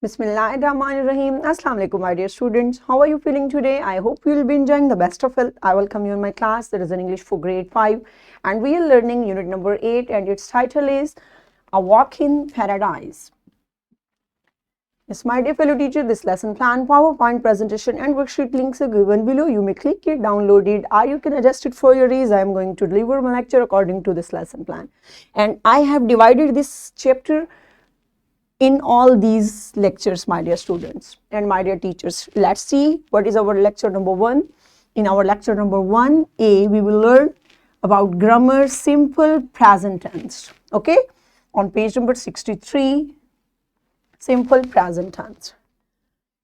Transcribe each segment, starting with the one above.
Bismillahirrahmanirrahim. Assalamu alaikum, my dear students. How are you feeling today? I hope you will be enjoying the best of health. I welcome you in my class. That is in English for grade 5, and we are learning unit number 8, and its title is A Walk in Paradise. Yes, my dear fellow teacher, this lesson plan, PowerPoint presentation and worksheet links are given below. You may click it, download it, or you can adjust it for your ease. I am going to deliver my lecture according to this lesson plan. And I have divided this chapter in all these lectures, my dear students and my dear teachers. Let's see what is our lecture number 1. In our lecture number 1A, we will learn about grammar simple present tense. Okay, on page number 63, simple present tense.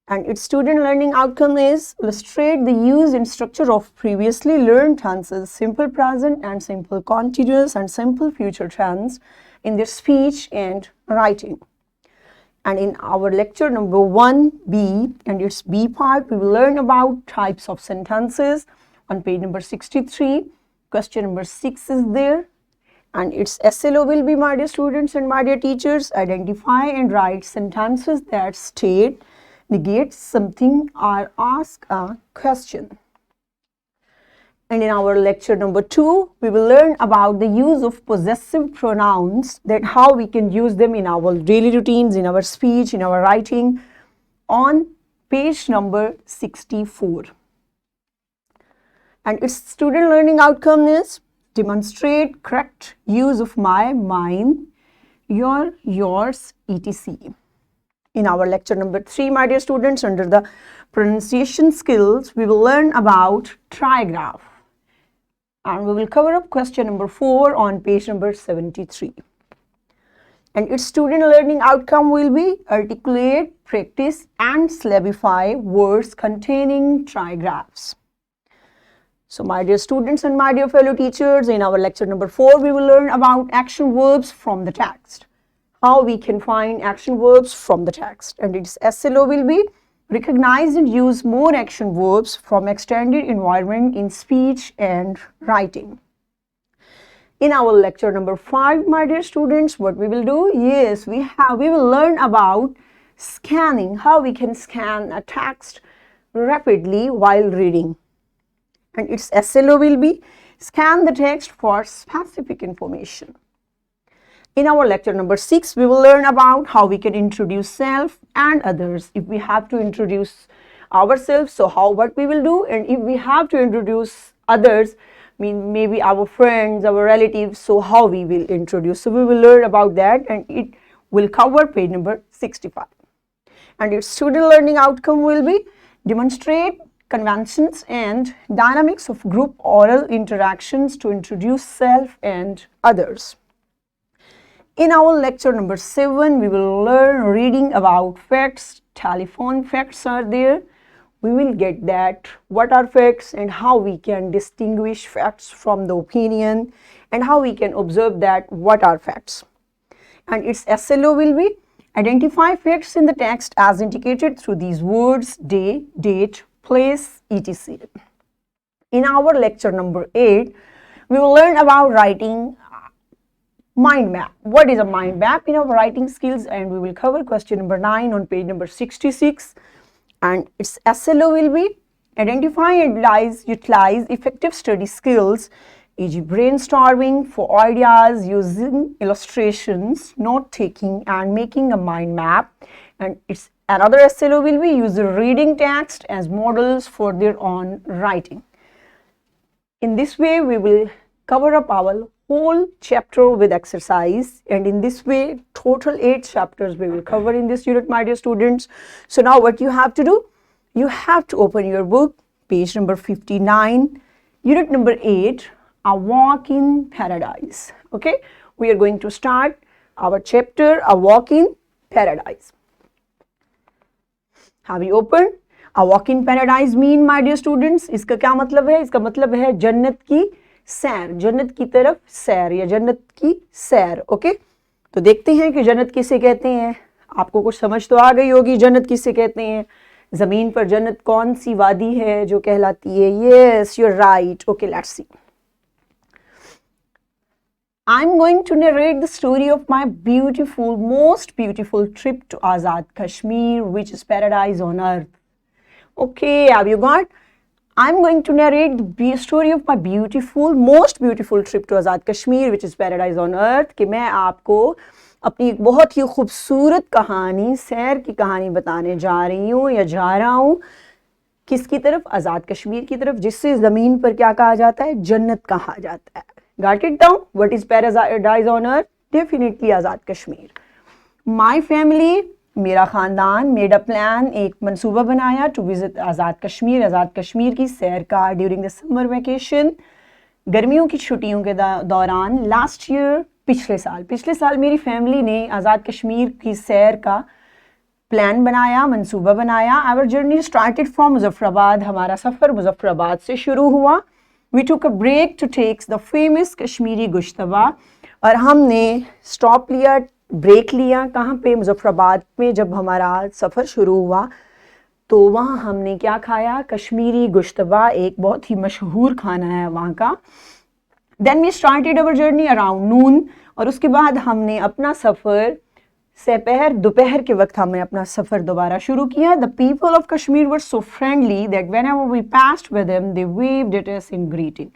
And its student learning outcome is illustrate the use and structure of previously learned tenses, simple present and simple continuous and simple future tense in their speech and writing. And in our lecture number 1B, and its B part, we will learn about types of sentences. On page number 63, question number 6 is there. And its SLO will be, my dear students and my dear teachers, identify and write sentences that state, negate something or ask a question. And in our lecture number 2, we will learn about the use of possessive pronouns, that how we can use them in our daily routines, in our speech, in our writing, on page number 64. And its student learning outcome is demonstrate correct use of my, mine, your, yours, etc. In our lecture number 3, my dear students, under the pronunciation skills, we will learn about trigraph. And we will cover up question number 4 on page number 73. And its student learning outcome will be articulate, practice and syllabify words containing trigraphs. So my dear students and my dear fellow teachers, in our lecture number 4, we will learn about action verbs from the text. How we can find action verbs from the text. And its SLO will be recognize and use more action verbs from extended environment in speech and writing. In our lecture number 5, my dear students, what we will do? Yes, we will learn about scanning, how we can scan a text rapidly while reading. And its SLO will be scan the text for specific information. In our lecture number 6, we will learn about how we can introduce self and others. If we have to introduce ourselves, so what we will do, and if we have to introduce others, maybe our friends, our relatives, so how we will introduce. So we will learn about that, and it will cover page number 65. And its student learning outcome will be demonstrate conventions and dynamics of group oral interactions to introduce self and others. In our lecture number 7, we will learn reading about facts. Telephone facts are there. We will get that what are facts and how we can distinguish facts from the opinion and how we can observe that what are facts. And its SLO will be identify facts in the text as indicated through these words, day, date, place, etc. In our lecture number 8, we will learn about writing mind map. What is a mind map in our writing skills? And we will cover question number 9 on page number 66. And its SLO will be identify and utilize effective study skills, e.g. brainstorming for ideas using illustrations, note taking and making a mind map. And its another SLO will be user reading text as models for their own writing. In this way, we will cover up our whole chapter with exercise, and in this way total 8 chapters we will cover in this unit, my dear students. So now what you have to do, you have to open your book, page number 59, unit number 8, A Walk in Paradise. Okay, we are going to start our chapter A Walk in Paradise. Have you opened? A Walk in Paradise mean, my dear students, इसका क्या मतलब है? इसका मतलब है जन्नत की सैर, जन्नत की तरफ सैर या जन्नत की सैर. ओके, तो देखते हैं कि जन्नत किसे कहते हैं. आपको कुछ समझ तो आ गई होगी जन्नत किसे कहते हैं. जमीन पर जन्नत कौन सी वादी है जो कहलाती है? Yes, you are right. Okay, let's see. I'm going to narrate the story of my beautiful, most beautiful trip to Azad Kashmir, which is paradise on earth. Okay, have you got? I'm going to narrate the story of my beautiful, most beautiful trip to Azad Kashmir, which is paradise on earth. कि मैं आपको अपनी एक बहुत ही खूबसूरत कहानी, सैर की कहानी बताने जा रही हूँ या जा रहा हूँ किसकी तरफ? आज़ाद कश्मीर की तरफ, जिससे ज़मीन पर क्या कहा जाता है? जन्नत कहा जाता है. Got it down? What is paradise on earth? Definitely Azad Kashmir. My family, मेरा ख़ानदान, made a plan, एक मंसूबा बनाया to visit आज़ाद कश्मीर की सैर का during the summer vacation, गर्मियों की छुट्टियों के दौरान. लास्ट ईयर, पिछले साल मेरी फैमिली ने आज़ाद कश्मीर की सैर का प्लान बनाया, मंसूबा बनाया. Our journey started from Muzaffarabad. हमारा सफ़र मुजफ्फराबाद से शुरू हुआ. We took a break to टेक्स द फेमस कश्मीरी गोश्तबा. और हमने स्टॉप लिया, ब्रेक लिया. कहाँ पे? मुजफ्फराबाद में. जब हमारा सफ़र शुरू हुआ तो वहाँ हमने क्या खाया? कश्मीरी गोश्तबा, एक बहुत ही मशहूर खाना है वहाँ का. Then we started our journey around noon. और उसके बाद हमने अपना सफ़र दोपहर के वक्त हमने अपना सफ़र दोबारा शुरू किया. The people of Kashmir were so friendly that whenever we passed with them they waved at us in greeting.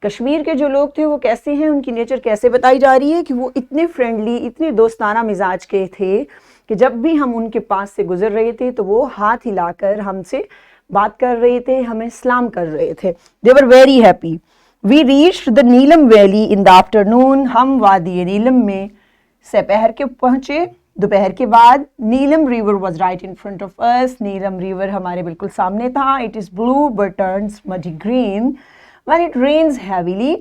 Kashmir के जो लोग थे वो कैसे हैं, उनकी नेचर कैसे बताई जा रही है कि वो इतने फ्रेंडली, इतने दोस्ताना मिजाज के थे कि जब भी हम उनके पास से गुजर रहे थे तो वो हाथ हिलाकर हमसे बात कर रहे थे, हमें सलाम कर रहे थे. They were very happy. We reached the Neelum valley in the afternoon. हम वादी नीलम में दोपहर के पहुंचे. दोपहर के बाद Neelum river was right in front of us. Neelum river हमारे बिल्कुल सामने था. It is blue but turns muddy green when it rains heavily.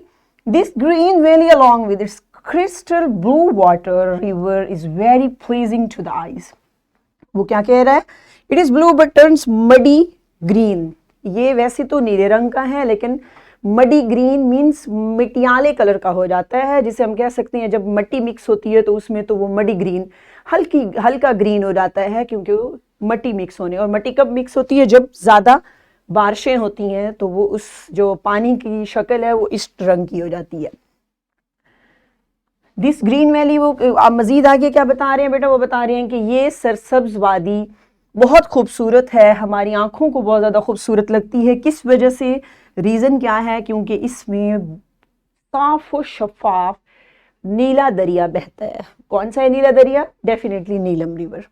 This green valley along with its crystal blue water river is very pleasing to the eyes. वो क्या कह रहा है? It is blue but turns muddy green. ये वैसे तो नीले रंग का है लेकिन मडी ग्रीन मीन्स मिटियाले कलर का हो जाता है, जिसे हम कह सकते हैं जब मट्टी मिक्स होती है तो उसमें तो वो मडी ग्रीन हल्का ग्रीन हो जाता है, क्योंकि वो मट्टी मिक्स होने. और मट्टी कब मिक्स होती है? जब ज़्यादा बारिशें होती हैं तो वो उस जो पानी की शक्ल है वो इस रंग की हो जाती है. दिस ग्रीन वैली, वो आप मज़ीद आगे क्या बता रहे हैं बेटा? वो बता रहे हैं कि ये सरसब्ज वादी बहुत खूबसूरत है, हमारी आँखों को बहुत ज़्यादा खूबसूरत लगती है. किस वजह से? रीज़न क्या है? क्योंकि इसमें साफ और शफाफ नीला दरिया बहता है. कौन सा है नीला दरिया? Definitely Neelam river.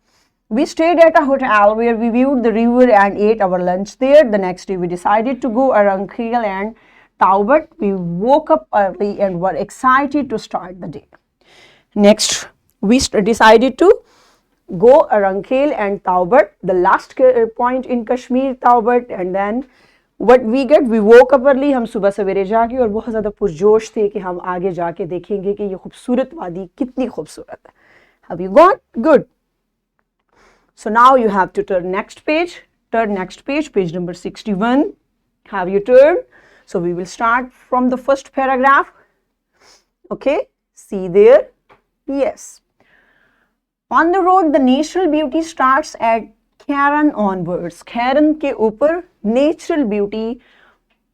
We stayed at a hotel where we viewed the river and ate our lunch there. The next day we decided to go around Khel and Taubat. We woke up early and were excited to start the day. Next, we decided to go around Khel and Taubat, the last point in Kashmir, Taubat. And then what we get, we woke up early. हम सुबह सवेरे जागे और बहुत ज़्यादा पुरजोश थे कि हम आगे जाके देखेंगे कि ये खूबसूरत वादी कितनी खूबसूरत है. Have you got? Good. So now you have to turn next page. Turn next page, page number 61. Have you turned? So we will start from the first paragraph. Okay, see there? Yes. On the road, the natural beauty starts at Khairan onwards. Khairan के ऊपर natural beauty,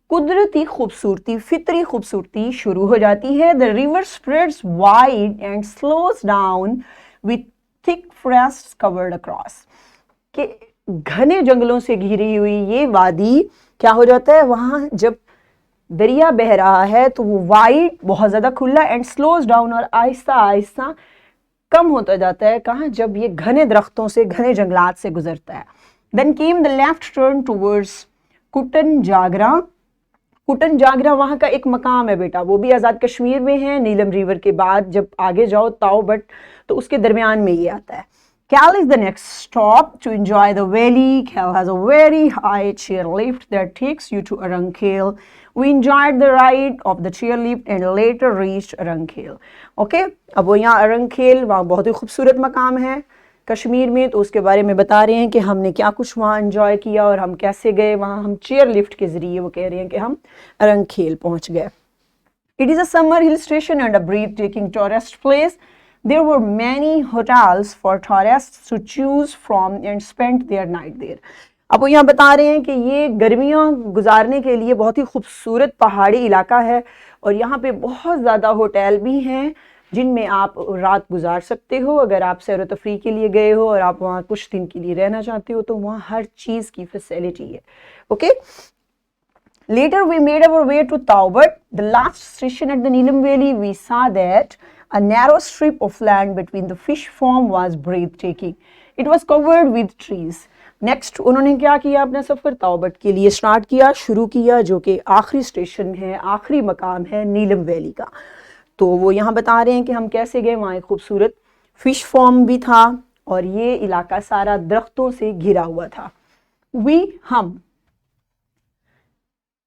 कुदरती खूबसूरती, फितरी खूबसूरती शुरू हो जाती है. The river spreads wide and slows down with thick forests covered across. कि घने जंगलों से घिरी हुई ये वादी क्या हो जाता है? वहाँ जब दरिया बह रहा है तो वो वाइड, बहुत ज़्यादा खुला, एंड स्लोज डाउन, और आहिस्ता आहिस्ता कम होता जाता है. कहाँ? जब ये घने दरख्तों से, घने जंगलात से गुजरता है. Then came the left turn towards Kutton Jagran. Kutton Jagran वहाँ का एक मकाम है बेटा, वो भी आज़ाद कश्मीर में है. नीलम रिवर के बाद जब आगे जाओ ताओ बट, तो उसके दरमियान में ये आता है. Khel is the next stop to enjoy the valley. Khel has a very high chairlift that takes you to Arang Khel. We enjoyed the ride of the chairlift and later reached Arang Khel. Okay, अब वो यहाँ अरंग खेल, वहाँ बहुत ही खूबसूरत मकाम है कश्मीर में, तो उसके बारे में बता रहे हैं कि हमने क्या कुछ वहाँ एंजॉय किया और हम कैसे गए वहाँ. हम चेयर लिफ्ट के ज़रिए, वो कह रहे हैं कि हम अरंग खेल पहुँच गए. It is a summer hill station and a breathtaking tourist place. There were many hotels for tourists to choose from and spent their night there. अब वो यहाँ बता रहे हैं कि ये गर्मियाँ गुजारने के लिए बहुत ही खूबसूरत पहाड़ी इलाका है और यहाँ पे बहुत ज़्यादा होटल भी हैं जिनमें आप रात गुजार सकते हो। अगर आप सैर व तफरीह के लिए गए हो और आप वहाँ कुछ दिन के लिए रहना चाहते हो तो वहाँ हर चीज़ की फैसिलिटी है। Okay, later we made our way to Taubert. The last station at the Neelam Valley, we saw that a narrow strip of land between the fish farm was breathtaking. It was covered with trees. Next उन्होंने क्या किया, अपना सफ़र ताउबट के लिए start किया, शुरू किया, जो कि आखिरी स्टेशन है, आखिरी मकाम है नीलम वैली का। तो वो यहाँ बता रहे हैं कि हम कैसे गए, वहाँ एक खूबसूरत फ़िश फार्म भी था और ये इलाका सारा दरख्तों से घिरा हुआ था।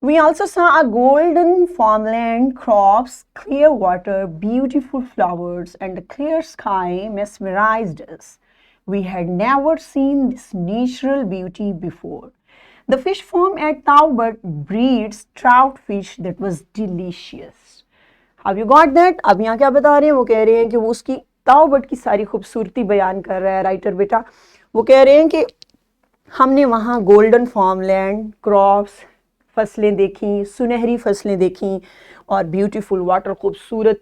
We also saw a golden farmland, crops, clear water, beautiful flowers, and a clear sky mesmerized us. We had never seen this natural beauty before. The fish farm at Taubert breeds trout fish that was delicious. Have you got that? अब यहाँ क्या बता रहे हैं, वो कह रहे हैं कि वो उसकी ताउबट की सारी खूबसूरती बयान कर रहा है राइटर बेटा। वो कह रहे हैं कि हमने वहाँ गोल्डन फार्मलैंड, क्रॉप्स, फसलें देखी, सुनहरी फसलें देखी और ब्यूटीफुल वाटर, खूबसूरत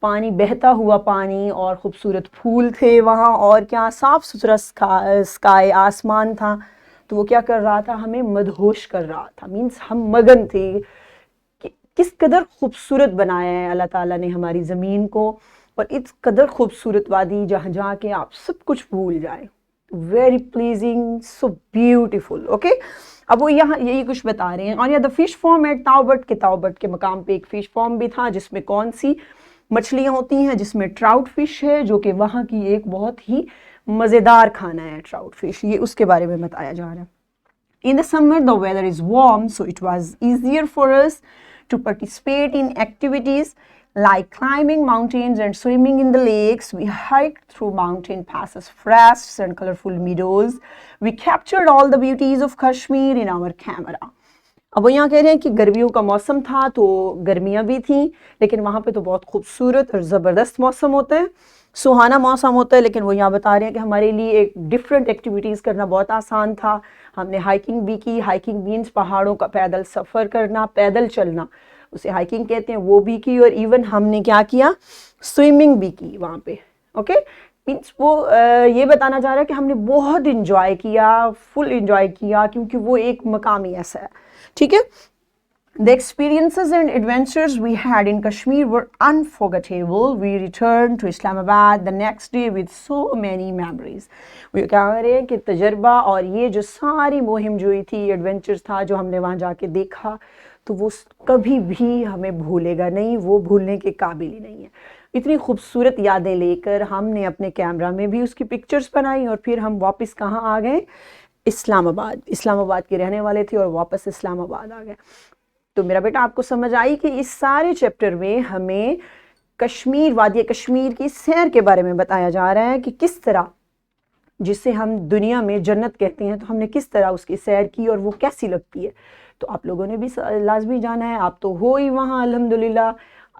पानी, बहता हुआ पानी और ख़ूबसूरत फूल थे वहाँ, और क्या साफ़ सुथरा स्काई, आसमान था। तो वो क्या कर रहा था, हमें मदहोश कर रहा था, मीन्स हम मगन थे कि किस कदर खूबसूरत बनाया है अल्लाह ताला ने हमारी ज़मीन को, और इस कदर खूबसूरत वादी जहाँ जाके आप सब कुछ भूल जाए। Very pleasing, so beautiful. Okay, अब वो यहाँ यही कुछ बता रहे हैं। और या द फिश फॉर्म एट ताउबट, के ताउबट के मकाम पे एक फ़िश फॉर्म भी था जिसमें कौन सी मछलियाँ होती हैं, जिसमें ट्राउट फिश है, जो कि वहाँ की एक बहुत ही मज़ेदार खाना है ट्राउट फिश, ये उसके बारे में बताया जा रहा है। In the summer, the weather is warm, so it was easier for us to participate in activities like climbing mountains and swimming in the lakes. We hiked through mountain passes, forests, and colorful meadows. We captured all the beauties of Kashmir in our camera. अब वो यहाँ कह रहे हैं कि गर्मियों का मौसम था, तो गर्मियाँ भी थीं, लेकिन वहाँ पे तो बहुत खूबसूरत और ज़बरदस्त मौसम होता है, सुहाना मौसम होता है। लेकिन वो यहाँ बता रहे हैं कि हमारे लिए एक डिफरेंट एक्टिविटीज़ करना बहुत आसान था। हमने हाइकिंग भी की, हाइकिंग मीन्स पहाड़ों का पैदल सफ़र करना, पैदल चलना, उसे हाइकिंग कहते हैं, वो भी की। और इवन हमने क्या किया, स्विमिंग भी की वहाँ पे। ओके, मीन्स वो ये बताना चाह रहा है कि हमने बहुत इंजॉय किया, फुल इंजॉय किया, क्योंकि वो एक मकाम ही ऐसा है। ठीक है, The experiences and adventures we had in Kashmir were unforgettable. We returned to Islamabad the next day with so many memories. वो कह रहे हैं कि तजर्बा और ये जो सारी मुहिम जो हुई थी, एडवेंचर्स था जो हमने वहाँ जाके देखा, तो वो कभी भी हमें भूलेगा नहीं, वो भूलने के काबिल ही नहीं है। इतनी खूबसूरत यादें लेकर हमने अपने कैमरा में भी उसकी पिक्चर्स बनाई और फिर हम वापस कहाँ आ गए, इस्लामाबाद। इस्लामाबाद के रहने वाले थे और वापस इस्लामाबाद आ गए। तो मेरा बेटा आपको समझ आई कि इस सारे चैप्टर में हमें कश्मीर, वादी कश्मीर की सैर के बारे में बताया जा रहा है कि किस तरह, जिसे हम दुनिया में जन्नत कहते हैं, तो हमने किस तरह उसकी सैर की और वो कैसी लगती है। तो आप लोगों ने भी लाजमी जाना है, आप तो हो ही वहाँ अल्हम्दुलिल्लाह।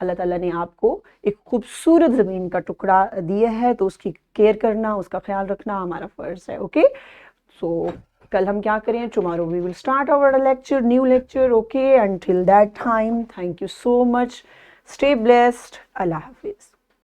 अल्लाह ताला ने आपको एक खूबसूरत ज़मीन का टुकड़ा दिया है, तो उसकी केयर करना, उसका ख्याल रखना हमारा फ़र्ज़ है। ओके, सो कल हम क्या करें, tomorrow we will start our lecture, new lecture. Okay, until that time, thank you so much, stay blessed, अल्लाह हाफिज़।